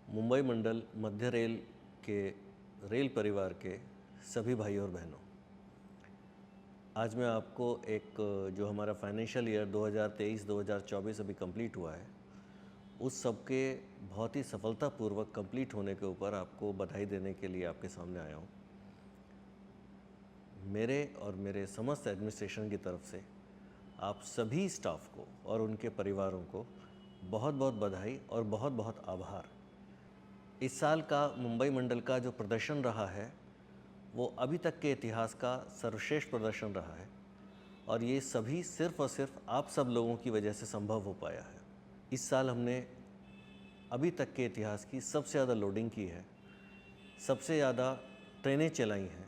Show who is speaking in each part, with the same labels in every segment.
Speaker 1: मुंबई मंडल मध्य rail के rail परिवार के सभी भाई और बहनों, आज मैं आपको एक जो हमारा फाइनेंशियल ईयर 2023-2024 अभी कंप्लीट हुआ है, उस सब के बहुत ही सफलतापूर्वक कंप्लीट होने के ऊपर आपको बधाई देने के लिए आपके सामने आया हूँ। मेरे और मेरे समस्त एडमिनिस्ट्रेशन की तरफ से आप सभी स्टाफ को और उनके परिवारों को बहुत बहुत बधाई और बहुत बहुत आभार। इस साल का मुंबई मंडल का जो प्रदर्शन रहा है वो अभी तक के इतिहास का सर्वश्रेष्ठ प्रदर्शन रहा है और ये सभी सिर्फ़ और सिर्फ आप सब लोगों की वजह से संभव हो पाया है। इस साल हमने अभी तक के इतिहास की सबसे ज़्यादा लोडिंग की है, सबसे ज़्यादा ट्रेनें चलाई हैं।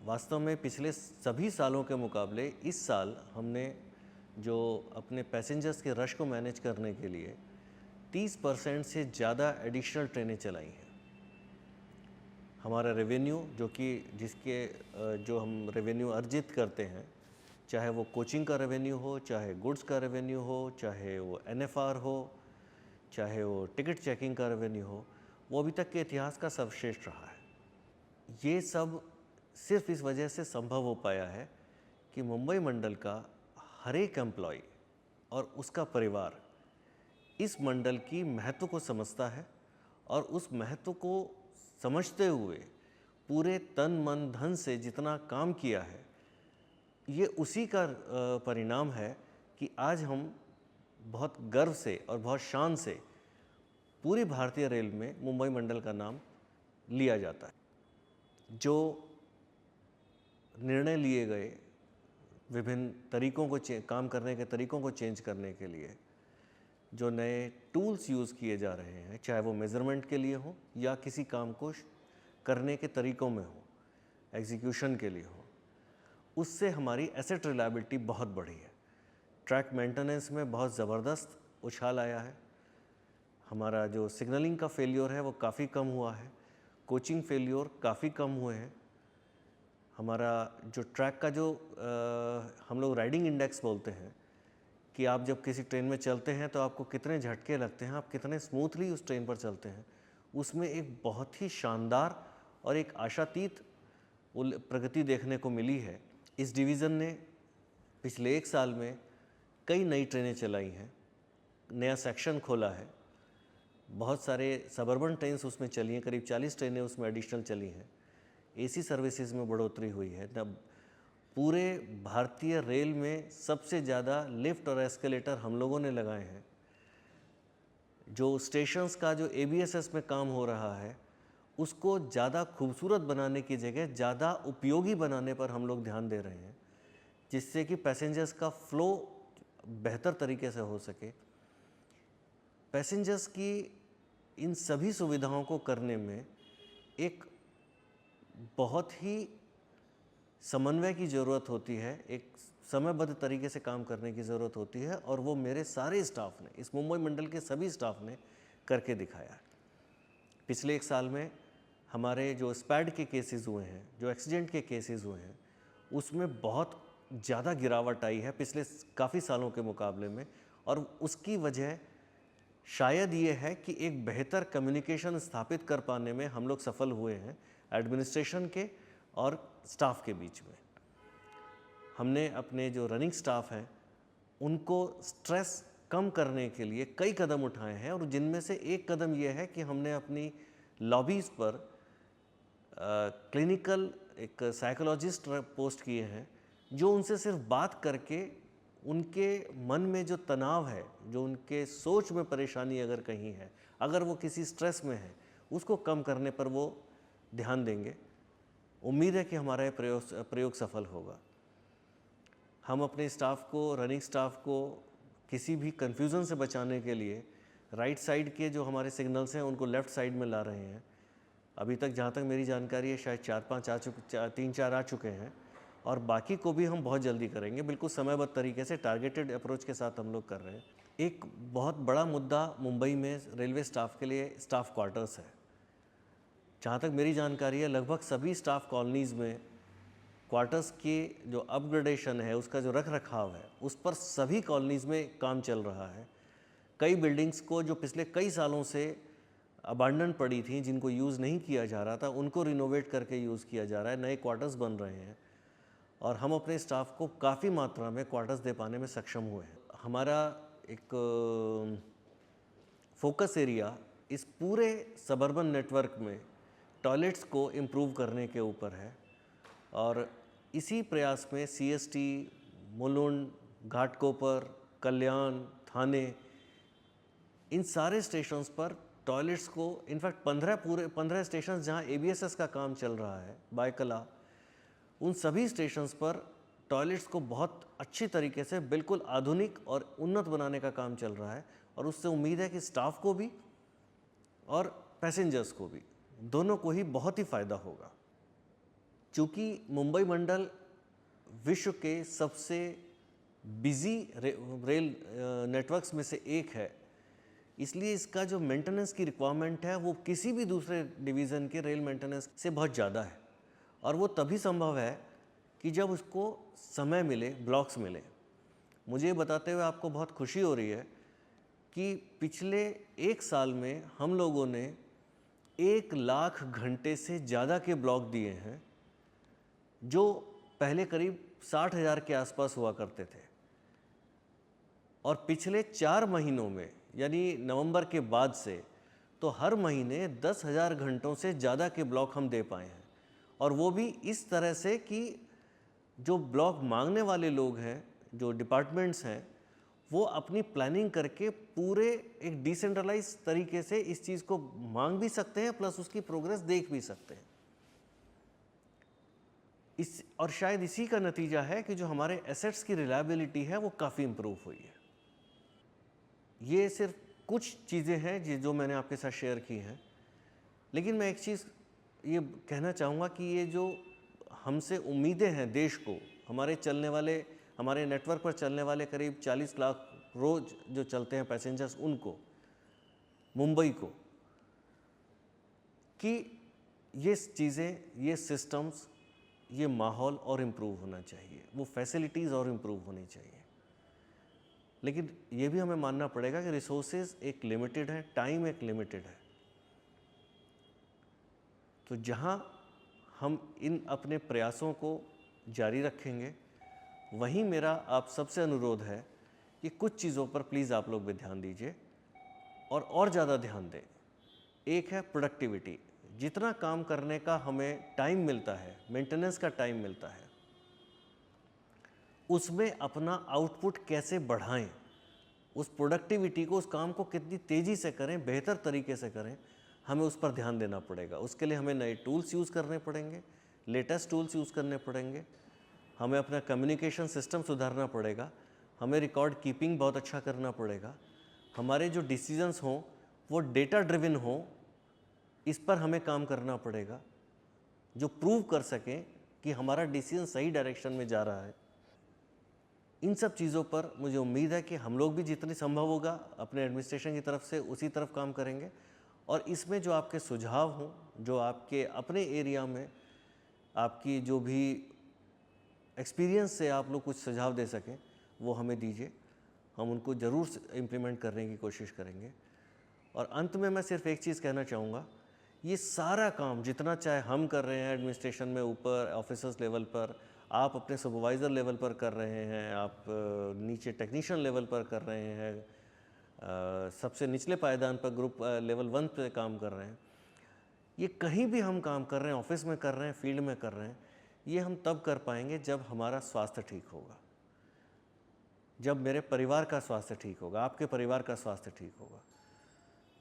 Speaker 1: वास्तव में पिछले सभी सालों के मुकाबले इस साल हमने जो अपने पैसेंजर्स के रश को मैनेज करने के लिए 30% से ज़्यादा एडिशनल ट्रेनें चलाई हैं। हमारा रेवेन्यू जो हम रेवेन्यू अर्जित करते हैं, चाहे वो कोचिंग का रेवेन्यू हो, चाहे गुड्स का रेवेन्यू हो, चाहे वो एनएफआर हो, चाहे वो टिकट चेकिंग का रेवेन्यू हो, वो अभी तक के इतिहास का सर्वश्रेष्ठ रहा है। ये सब सिर्फ इस वजह से संभव हो पाया है कि मुंबई मंडल का हर एक एम्प्लॉय और उसका परिवार इस मंडल की महत्व को समझता है और उस महत्व को समझते हुए पूरे तन मन धन से जितना काम किया है, ये उसी का परिणाम है कि आज हम बहुत गर्व से और बहुत शान से पूरी भारतीय रेल में मुंबई मंडल का नाम लिया जाता है। जो निर्णय लिए गए विभिन्न तरीकों को काम करने के तरीकों को चेंज करने के लिए, जो नए टूल्स यूज़ किए जा रहे हैं, चाहे वो मेज़रमेंट के लिए हो या किसी काम को करने के तरीक़ों में हो, एग्जीक्यूशन के लिए हो, उससे हमारी एसेट रिलायबिलिटी बहुत बढ़ी है। ट्रैक मेंटेनेंस में बहुत ज़बरदस्त उछाल आया है। हमारा जो सिग्नलिंग का फेलियर है वो काफ़ी कम हुआ है, कोचिंग फेलियर काफ़ी कम हुए हैं। हमारा जो ट्रैक का जो हम लोग राइडिंग इंडेक्स बोलते हैं कि आप जब किसी ट्रेन में चलते हैं तो आपको कितने झटके लगते हैं, आप कितने स्मूथली उस ट्रेन पर चलते हैं, उसमें एक बहुत ही शानदार और एक आशातीत प्रगति देखने को मिली है। इस डिवीज़न ने पिछले एक साल में कई नई ट्रेनें चलाई हैं, नया सेक्शन खोला है, बहुत सारे सबअर्बन ट्रेन्स उसमें चली हैं, करीब 40 ट्रेनें उसमें एडिशनल चली हैं। एसी सर्विसेज में बढ़ोतरी हुई है। तब पूरे भारतीय रेल में सबसे ज़्यादा लिफ्ट और एस्केलेटर हम लोगों ने लगाए हैं। जो स्टेशंस का जो एबीएसएस में काम हो रहा है, उसको ज़्यादा खूबसूरत बनाने की जगह ज़्यादा उपयोगी बनाने पर हम लोग ध्यान दे रहे हैं, जिससे कि पैसेंजर्स का फ़्लो बेहतर तरीके से हो सके। पैसेंजर्स की इन सभी सुविधाओं को करने में एक बहुत ही समन्वय की ज़रूरत होती है, एक समयबद्ध तरीके से काम करने की ज़रूरत होती है, और वो मेरे सारे स्टाफ ने, इस मुंबई मंडल के सभी स्टाफ ने करके दिखाया है। पिछले एक साल में हमारे जो स्पैड के केसेस हुए हैं, जो एक्सीडेंट के केसेस हुए हैं, उसमें बहुत ज़्यादा गिरावट आई है पिछले काफ़ी सालों के मुकाबले में, और उसकी वजह शायद ये है कि एक बेहतर कम्युनिकेशन स्थापित कर पाने में हम लोग सफल हुए हैं एडमिनिस्ट्रेशन के और स्टाफ के बीच में। हमने अपने जो रनिंग स्टाफ हैं उनको स्ट्रेस कम करने के लिए कई कदम उठाए हैं, और जिनमें से एक कदम ये है कि हमने अपनी लॉबीज़ पर क्लिनिकल एक साइकोलॉजिस्ट पोस्ट किए हैं, जो उनसे सिर्फ बात करके उनके मन में जो तनाव है, जो उनके सोच में परेशानी अगर कहीं है, अगर वो किसी स्ट्रेस में है, उसको कम करने पर वो ध्यान देंगे। उम्मीद है कि हमारा ये प्रयोग सफल होगा। हम अपने स्टाफ को, रनिंग स्टाफ को किसी भी कन्फ्यूज़न से बचाने के लिए राइट साइड के जो हमारे सिग्नल्स हैं उनको लेफ़्ट साइड में ला रहे हैं। अभी तक जहाँ तक मेरी जानकारी है शायद 3-4 आ चुके हैं, और बाकी को भी हम बहुत जल्दी करेंगे। बिल्कुल समयबद्ध तरीके से टारगेटेड अप्रोच के साथ हम लोग कर रहे हैं। एक बहुत बड़ा मुद्दा मुंबई में रेलवे स्टाफ के लिए स्टाफ क्वार्टर्स है। जहाँ तक मेरी जानकारी है लगभग सभी स्टाफ कॉलोनीज़ में क्वार्टर्स की जो अपग्रेडेशन है, उसका जो रख रखाव है, उस पर सभी कॉलोनीज़ में काम चल रहा है। कई बिल्डिंग्स को जो पिछले कई सालों से अबांडन पड़ी थी, जिनको यूज़ नहीं किया जा रहा था, उनको रिनोवेट करके यूज़ किया जा रहा है, नए क्वार्टर्स बन रहे हैं और हम अपने स्टाफ को काफ़ी मात्रा में क्वार्टर्स दे पाने में सक्षम हुए हैं। हमारा एक फोकस एरिया इस पूरे सबर्बन नेटवर्क में टॉयलेट्स को इम्प्रूव करने के ऊपर है और इसी प्रयास में CST, मुलुंड, घाटकोपर, कल्याण, थाने, इन सारे स्टेशंस पर टॉयलेट्स को इनफैक्ट 15 स्टेशंस जहां ABSS का काम चल रहा है, बायकला, उन सभी स्टेशंस पर टॉयलेट्स को बहुत अच्छी तरीके से बिल्कुल आधुनिक और उन्नत बनाने का काम चल रहा है और उससे उम्मीद है कि स्टाफ को भी और पैसेंजर्स को भी, दोनों को ही बहुत ही फ़ायदा होगा। चूँकि मुंबई मंडल विश्व के सबसे बिजी रेल नेटवर्क्स में से एक है, इसलिए इसका जो मेंटेनेंस की रिक्वायरमेंट है वो किसी भी दूसरे डिवीज़न के रेल मेंटेनेंस से बहुत ज़्यादा है और वो तभी संभव है कि जब उसको समय मिले, ब्लॉक्स मिले। मुझे बताते हुए आपको बहुत खुशी हो रही है कि पिछले 1 साल में हम लोगों ने 1 लाख घंटे से ज़्यादा के ब्लॉक दिए हैं, जो पहले करीब 60,000 के आसपास हुआ करते थे और पिछले 4 महीनों में यानी नवंबर के बाद से तो हर महीने 10,000 घंटों से ज़्यादा के ब्लॉक हम दे पाए हैं और वो भी इस तरह से कि जो ब्लॉक मांगने वाले लोग हैं, जो डिपार्टमेंट्स हैं, वो अपनी प्लानिंग करके पूरे एक डिसेंट्रलाइज तरीके से इस चीज़ को मांग भी सकते हैं प्लस उसकी प्रोग्रेस देख भी सकते हैं। और शायद इसी का नतीजा है कि जो हमारे एसेट्स की रिलायबिलिटी है वो काफ़ी इम्प्रूव हुई है। ये सिर्फ कुछ चीज़ें हैं जो मैंने आपके साथ शेयर की हैं, लेकिन मैं एक चीज़ ये कहना चाहूँगा कि ये जो हमसे उम्मीदें हैं देश को, हमारे नेटवर्क पर चलने वाले करीब 40 लाख रोज़ जो चलते हैं पैसेंजर्स, उनको, मुंबई को, कि ये चीज़ें, ये सिस्टम्स, ये माहौल और इम्प्रूव होना चाहिए, वो फैसिलिटीज़ और इम्प्रूव होनी चाहिए। लेकिन ये भी हमें मानना पड़ेगा कि रिसोर्सेज एक लिमिटेड है, टाइम एक लिमिटेड है। तो जहाँ हम इन अपने प्रयासों को जारी रखेंगे, वहीं मेरा आप सबसे अनुरोध है कि कुछ चीज़ों पर प्लीज़ आप लोग भी ध्यान दीजिए और ज़्यादा ध्यान दें। एक है प्रोडक्टिविटी, जितना काम करने का हमें टाइम मिलता है, मेंटेनेंस का टाइम मिलता है, उसमें अपना आउटपुट कैसे बढ़ाएं, उस प्रोडक्टिविटी को, उस काम को कितनी तेज़ी से करें, बेहतर तरीके से करें, हमें उस पर ध्यान देना पड़ेगा। उसके लिए हमें नए टूल्स यूज़ करने पड़ेंगे, लेटेस्ट टूल्स यूज़ करने पड़ेंगे, हमें अपना कम्युनिकेशन सिस्टम सुधारना पड़ेगा, हमें रिकॉर्ड कीपिंग बहुत अच्छा करना पड़ेगा, हमारे जो डिसीजंस हों वो डेटा ड्रिवन हों, इस पर हमें काम करना पड़ेगा, जो प्रूव कर सकें कि हमारा डिसीजन सही डायरेक्शन में जा रहा है। इन सब चीज़ों पर मुझे उम्मीद है कि हम लोग भी जितनी संभव होगा अपने एडमिनिस्ट्रेशन की तरफ से उसी तरफ काम करेंगे और इसमें जो आपके सुझाव हों, जो आपके अपने एरिया में आपकी जो भी एक्सपीरियंस से आप लोग कुछ सुझाव दे सकें, वो हमें दीजिए, हम उनको ज़रूर इम्प्लीमेंट करने की कोशिश करेंगे। और अंत में मैं सिर्फ एक चीज़ कहना चाहूँगा, ये सारा काम जितना चाहे हम कर रहे हैं एडमिनिस्ट्रेशन में, ऊपर ऑफिसर्स लेवल पर, आप अपने सुपरवाइज़र लेवल पर कर रहे हैं, आप नीचे टेक्नीशियन लेवल पर कर रहे हैं, सबसे निचले पायदान पर ग्रुप लेवल 1 पे काम कर रहे हैं, ये कहीं भी हम काम कर रहे हैं, ऑफिस में कर रहे हैं, फील्ड में कर रहे हैं, ये हम तब कर पाएंगे जब हमारा स्वास्थ्य ठीक होगा, जब मेरे परिवार का स्वास्थ्य ठीक होगा, आपके परिवार का स्वास्थ्य ठीक होगा।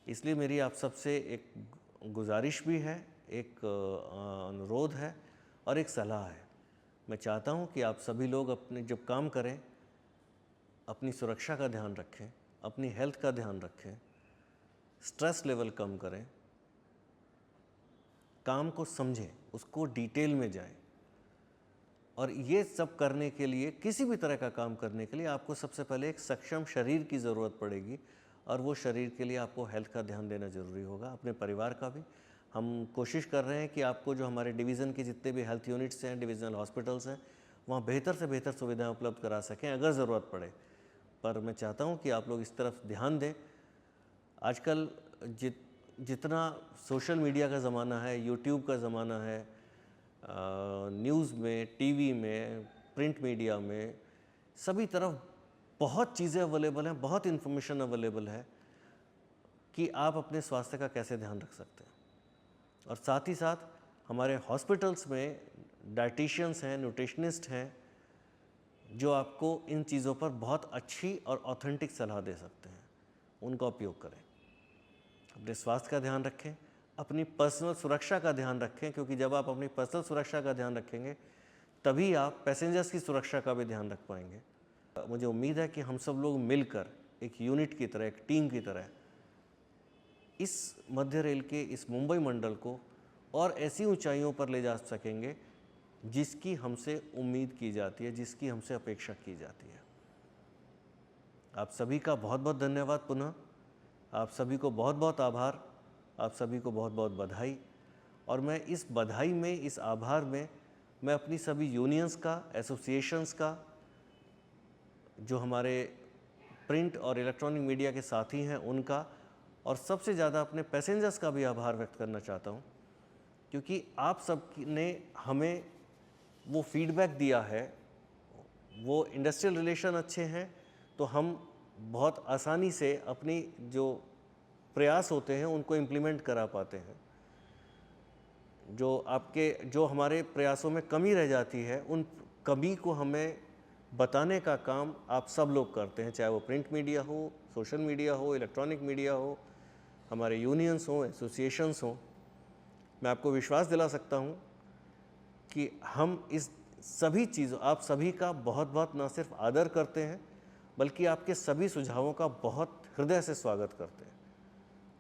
Speaker 1: इसलिए मेरी आप सबसे एक गुजारिश भी है, एक अनुरोध है और एक सलाह है। मैं चाहता हूँ कि आप सभी लोग अपने जब काम करें, अपनी सुरक्षा का ध्यान रखें, अपनी हेल्थ का ध्यान रखें, स्ट्रेस लेवल कम करें, काम को समझें, उसको डिटेल में जाएं। और ये सब करने के लिए, किसी भी तरह का काम करने के लिए आपको सबसे पहले एक सक्षम शरीर की ज़रूरत पड़ेगी और वो शरीर के लिए आपको हेल्थ का ध्यान देना ज़रूरी होगा, अपने परिवार का भी। हम कोशिश कर रहे हैं कि आपको जो हमारे डिवीज़न के जितने भी हेल्थ यूनिट्स हैं, डिविजनल हॉस्पिटल्स हैं, वहाँ बेहतर से बेहतर सुविधाएं उपलब्ध करा सकें अगर ज़रूरत पड़े। पर मैं चाहता हूँ कि आप लोग इस तरफ ध्यान दें। आजकल जितना सोशल मीडिया का ज़माना है, यूट्यूब का ज़माना है, न्यूज़ में, टीवी में, प्रिंट मीडिया में, सभी तरफ बहुत चीज़ें अवेलेबल हैं, बहुत इन्फॉर्मेशन अवेलेबल है कि आप अपने स्वास्थ्य का कैसे ध्यान रख सकते हैं। और साथ ही साथ हमारे हॉस्पिटल्स में डाइटिशियंस हैं, न्यूट्रिशनिस्ट हैं, जो आपको इन चीज़ों पर बहुत अच्छी और ऑथेंटिक सलाह दे सकते हैं। उनका उपयोग करें। अपने स्वास्थ्य का ध्यान रखें, अपनी पर्सनल सुरक्षा का ध्यान रखें, क्योंकि जब आप अपनी पर्सनल सुरक्षा का ध्यान रखेंगे तभी आप पैसेंजर्स की सुरक्षा का भी ध्यान रख पाएंगे। मुझे उम्मीद है कि हम सब लोग मिलकर एक यूनिट की तरह, एक टीम की तरह इस मध्य रेल के इस मुंबई मंडल को और ऐसी ऊंचाइयों पर ले जा सकेंगे जिसकी हमसे उम्मीद की जाती है, जिसकी हमसे अपेक्षा की जाती है। आप सभी का बहुत बहुत धन्यवाद पुनः। आप सभी को बहुत बहुत आभार, आप सभी को बहुत बहुत बधाई। और मैं इस बधाई में, इस आभार में मैं अपनी सभी यूनियंस का, एसोसिएशंस का, जो हमारे प्रिंट और इलेक्ट्रॉनिक मीडिया के साथी हैं उनका, और सबसे ज़्यादा अपने पैसेंजर्स का भी आभार व्यक्त करना चाहता हूँ, क्योंकि आप सब ने हमें वो फीडबैक दिया है। वो इंडस्ट्रियल रिलेशन अच्छे हैं तो हम बहुत आसानी से अपनी जो प्रयास होते हैं उनको इम्प्लीमेंट करा पाते हैं। जो हमारे प्रयासों में कमी रह जाती है, उन कमी को हमें बताने का काम आप सब लोग करते हैं, चाहे वो प्रिंट मीडिया हो, सोशल मीडिया हो, इलेक्ट्रॉनिक मीडिया हो, हमारे यूनियंस हों, एसोसिएशंस हों। मैं आपको विश्वास दिला सकता हूँ कि हम इस सभी चीज़ों, आप सभी का बहुत बहुत न सिर्फ आदर करते हैं, बल्कि आपके सभी सुझावों का बहुत हृदय से स्वागत करते हैं।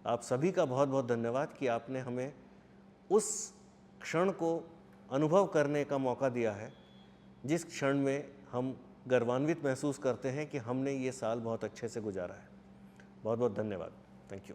Speaker 1: आप सभी का बहुत बहुत धन्यवाद कि आपने हमें उस क्षण को अनुभव करने का मौका दिया है, जिस क्षण में हम गर्वान्वित महसूस करते हैं कि हमने ये साल बहुत अच्छे से गुजारा है। बहुत बहुत धन्यवाद। Thank you.